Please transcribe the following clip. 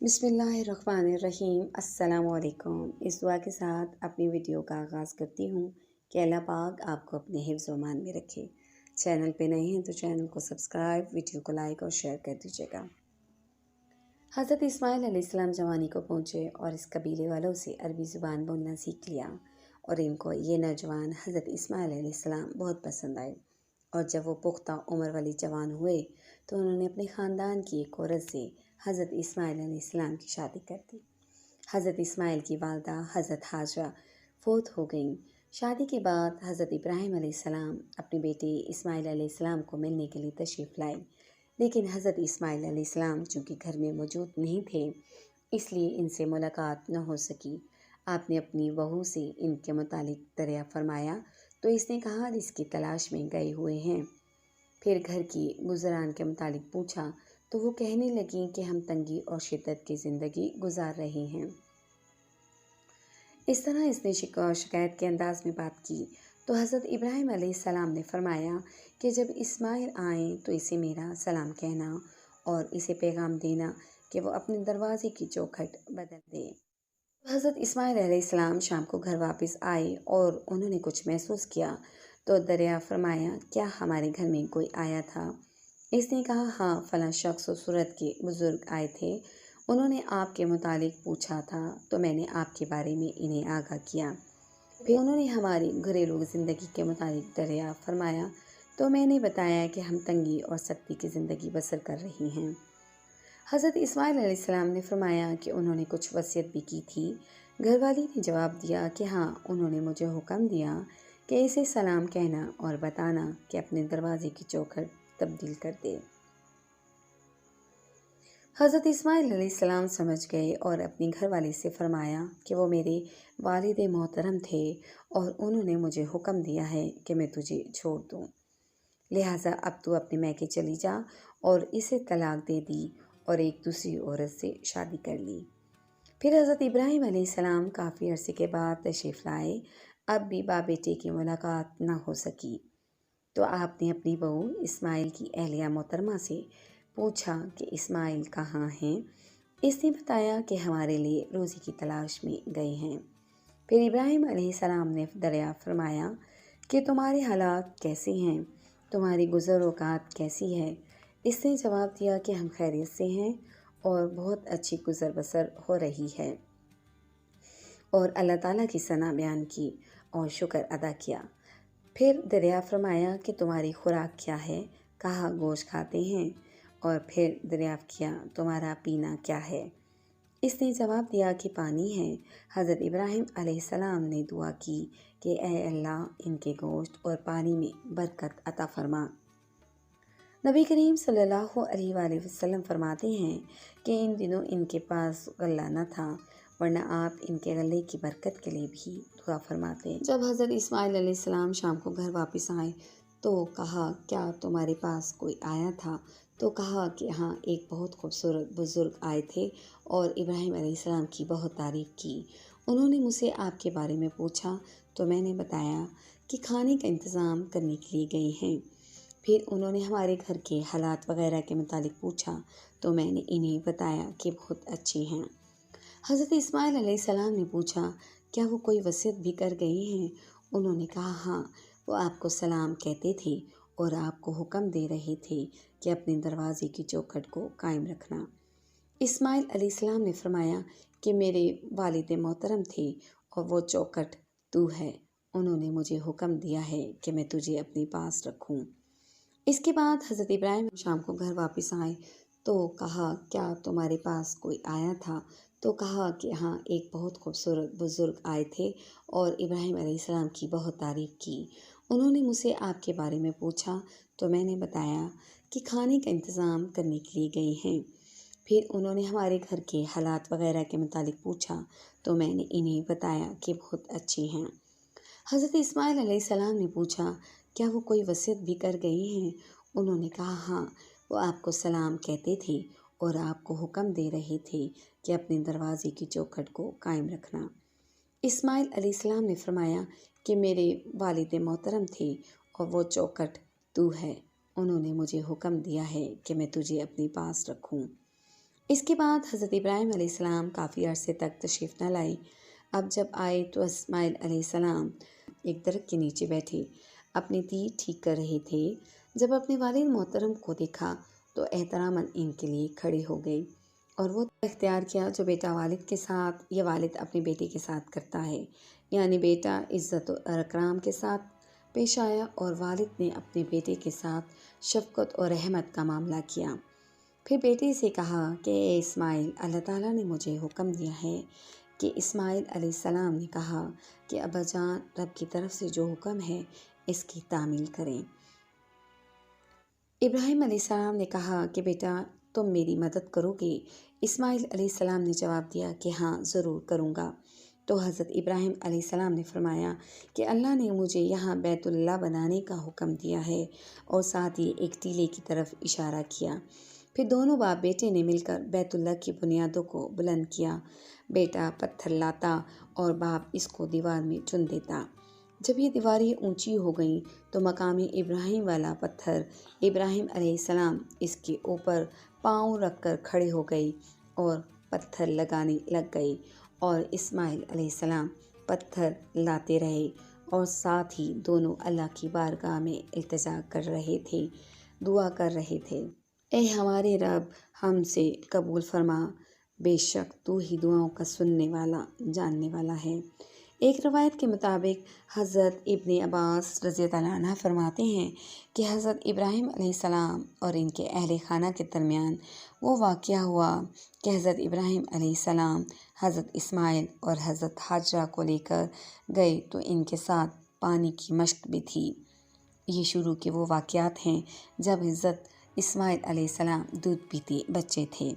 बिस्मिल्लाहिर्रहमानिर्रहीम। अस्सलामुअलैकुम। इस दुआ के साथ अपनी वीडियो का आगाज़ करती हूँ कि अल्लाह पाक आपको अपने हिफ्ज़ व अमान में रखे। चैनल पे नए हैं तो चैनल को सब्सक्राइब, वीडियो को लाइक और शेयर कर दीजिएगा। हज़रत इस्माइल अलैहिस्सलाम जवानी को पहुँचे और इस कबीले वालों से अरबी ज़ुबान बोलना सीख लिया और इनको ये नौजवान हज़रत इस्माइल अलैहिस्सलाम बहुत पसंद आए। और जब वो पुख्ता उम्र वाली जवान हुए तो उन्होंने अपने ख़ानदान की एक औरत से हज़रत इस्माइल अलैहिस्सलाम की शादी कर दी। हज़रत इस्माइल की वालदा हज़रत हाजरा फ़ौत हो गईं। शादी के बाद हज़रत इब्राहीम अलैहिस्सलाम अपने बेटे इस्माइल अलैहिस्सलाम को मिलने के लिए तशरीफ़ लाए, लेकिन हज़रत इस्माइल अलैहिस्सलाम चूँकि घर में मौजूद नहीं थे इसलिए इनसे मुलाकात न हो सकी। आपने अपनी बहू से इनके मुतालिक दरिया फरमाया तो इसने कहा इसकी तलाश में गए हुए हैं। फिर घर की गुज़रान के मुतालिक पूछा तो वो कहने लगी कि हम तंगी और शिद्दत की ज़िंदगी गुजार रहे हैं। इस तरह इसने शिकवा शिकायत के अंदाज में बात की तो हज़रत इब्राहीम अलैहिस्सलाम ने फरमाया कि जब इस्माइल आए तो इसे मेरा सलाम कहना और इसे पैगाम देना कि वो अपने दरवाज़े की चौखट बदल दे। हज़रत इस्माइल अलैहिस्सलाम शाम को घर वापस आए और उन्होंने कुछ महसूस किया तो दरिया फरमाया, क्या हमारे घर में कोई आया था? इसने कहा, हाँ, फ़लाँ शख्स और सूरत के बुज़ुर्ग आए थे। उन्होंने आपके मुतालिक पूछा था तो मैंने आपके बारे में इन्हें आगाह किया। फिर उन्होंने हमारी घरेलू ज़िंदगी के मुतालिक दरिया फरमाया तो मैंने बताया कि हम तंगी और सख्ती की ज़िंदगी बसर कर रही हैं। हज़रत इस्माइल अलैहिस्सलाम ने फरमाया कि उन्होंने कुछ वसीयत भी की थी। घरवाली ने जवाब दिया कि हाँ, उन्होंने मुझे हुक्म दिया कि इसे सलाम कहना और बताना कि अपने दरवाज़े की चौखट तब्दील कर दे। हज़रत इस्माइल अलैहिस्सलाम समझ गए और अपनी घरवाली से फरमाया कि वो मेरे वालिद मोहतरम थे और उन्होंने मुझे हुक्म दिया है कि मैं तुझे छोड़ दूँ, लिहाजा अब तू अपने मैके चली जा, और इसे तलाक दे दी और एक दूसरी औरत से शादी कर ली। फिर हज़रत इब्राहीम अलैहिस्सलाम काफ़ी अरसे के बाद तशरीफ़ लाए। अब भी बाप बेटे की मुलाकात न हो सकी तो आपने अपनी बहू इस्माइल की अहलिया मोहतरमा से पूछा कि इस्माइल कहाँ हैं। इसने बताया कि हमारे लिए रोज़ी की तलाश में गए हैं। फिर इब्राहीम अलैहिस्सलाम ने दरिया फरमाया कि तुम्हारे हालात कैसे हैं, तुम्हारी गुज़र औक़ात कैसी है? इसने जवाब दिया कि हम खैरियत से हैं और बहुत अच्छी गुज़र बसर हो रही है, और अल्लाह ताला की सना बयान की और शुक्र अदा किया। फिर दरिया फरमाया कि तुम्हारी खुराक क्या है? कहा, गोश्त खाते हैं। और फिर दरियाफ़्त किया, तुम्हारा पीना क्या है? इसने जवाब दिया कि पानी है। हज़रत इब्राहीम अलैहिस्सलाम ने दुआ की कि ऐ अल्लाह, इनके गोश्त और पानी में बरकत अता फरमा। नबी करीम सल्लल्लाहु अलैहि वसल्लम फरमाते हैं कि इन दिनों इनके पास गल्ला न था, वरना आप इनके गले की बरकत के लिए भी दुआ फरमाते। जब हज़रत इस्माइल अलैहिस्सलाम शाम को घर वापस आए तो कहा, क्या तुम्हारे पास कोई आया था? तो कहा कि हाँ, एक बहुत खूबसूरत बुज़ुर्ग आए थे और इब्राहीम अलैहिस्सलाम की बहुत तारीफ़ की। उन्होंने मुझसे आपके बारे में पूछा तो मैंने बताया कि खाने का इंतज़ाम करने के लिए गए हैं। फिर उन्होंने हमारे घर के हालात वगैरह के मुतालिक पूछा तो मैंने इन्हें बताया कि बहुत अच्छे हैं। हज़रत इस्माइल अलैहिस्सलाम ने पूछा, क्या वो कोई वसीयत भी कर गए हैं? उन्होंने कहा, हाँ, वो आपको सलाम कहते थे और आपको हुक्म दे रहे थे कि अपने दरवाज़े की चौखट को कायम रखना। इस्माइल अलैहिस्सलाम ने फरमाया कि मेरे वालिद मोहतरम थे और वो चौखट तू है। उन्होंने मुझे हुक्म दिया है कि मैं तुझे अपने पास रखूं। इसके बाद हज़रत इब्राहीम शाम को घर वापस आए तो कहा, क्या तुम्हारे पास कोई आया था? तो कहा कि हाँ, एक बहुत खूबसूरत बुज़ुर्ग आए थे और इब्राहीम अलैहिस्सलाम की बहुत तारीफ़ की। उन्होंने मुझसे आपके बारे में पूछा तो मैंने बताया कि खाने का इंतज़ाम करने के लिए गए हैं। फिर उन्होंने हमारे घर के हालात वगैरह के मुतालिक पूछा तो मैंने इन्हें बताया कि बहुत अच्छे हैं। हज़रत इस्माइल अलैहिस्सलाम ने पूछा, क्या वो कोई वसीयत भी कर गए हैं? उन्होंने कहा, हाँ, वो आपको सलाम कहते थे और आपको हुक्म दे रहे थे कि अपने दरवाज़े की चौखट को कायम रखना। इस्माइल अलैहिस्सलाम ने फरमाया कि मेरे वालिद मोहतरम थे और वो चौखट तू है। उन्होंने मुझे हुक्म दिया है कि मैं तुझे अपने पास रखूं। اس کے بعد حضرت ابراہیم علیہ السلام کافی عرصے تک تشریف نہ لائے۔ اب جب آئے تو اسماعیل علیہ السلام ایک درخت کے نیچے بیٹھے اپنے تیر ٹھیک کر رہے تھے۔ جب اپنے والد محترم کو دیکھا تو احتراماً ان کے لیے کھڑے ہو گئے اور وہ اختیار کیا جو بیٹا والد کے ساتھ یا والد اپنے بیٹے کے ساتھ کرتا ہے، یعنی بیٹا عزت و اکرام کے ساتھ پیش آیا اور والد نے اپنے بیٹے کے ساتھ شفقت اور رحمت کا معاملہ کیا۔ پھر بیٹے سے کہا کہ اے اسماعیل، اللہ تعالیٰ نے مجھے حکم دیا ہے کہ اسماعیل علیہ السلام نے کہا کہ ابا جان رب کی طرف سے جو حکم ہے اس کی تعمیل کریں۔ ابراہیم علیہ السلام نے کہا کہ بیٹا تم میری مدد کرو گے؟ اسماعیل علیہ السلام نے جواب دیا کہ ہاں ضرور کروں گا۔ تو حضرت ابراہیم علیہ السلام نے فرمایا کہ اللہ نے مجھے یہاں بیت اللہ بنانے کا حکم دیا ہے، اور ساتھ ہی ایک ٹیلے کی طرف اشارہ کیا۔ پھر دونوں باپ بیٹے نے مل کر بیت اللہ کی بنیادوں کو بلند کیا۔ بیٹا پتھر لاتا اور باپ اس کو دیوار میں چن دیتا۔ جب یہ دیواریں اونچی ہو گئیں تو مقام ابراہیم والا پتھر ابراہیم علیہ السلام اس کے اوپر پاؤں رکھ کر کھڑے ہو گئے اور پتھر لگانے لگ گئے، اور اسماعیل علیہ السلام پتھر لاتے رہے اور ساتھ ہی دونوں اللہ کی بارگاہ میں التجا کر رہے تھے، دعا کر رہے تھے، اے ہمارے رب ہم سے قبول فرما، بے شک تو ہی دعاؤں کا سننے والا جاننے والا ہے۔ ایک روایت کے مطابق حضرت ابن عباس رضی اللہ عنہ فرماتے ہیں کہ حضرت ابراہیم علیہ السلام اور ان کے اہل خانہ کے درمیان وہ واقعہ ہوا کہ حضرت ابراہیم علیہ السلام حضرت اسماعیل اور حضرت حاجرہ کو لے کر گئے تو ان کے ساتھ پانی کی مشق بھی تھی۔ یہ شروع کے وہ واقعات ہیں جب حضرت اسماعیل علیہ السلام دودھ پیتے بچے تھے۔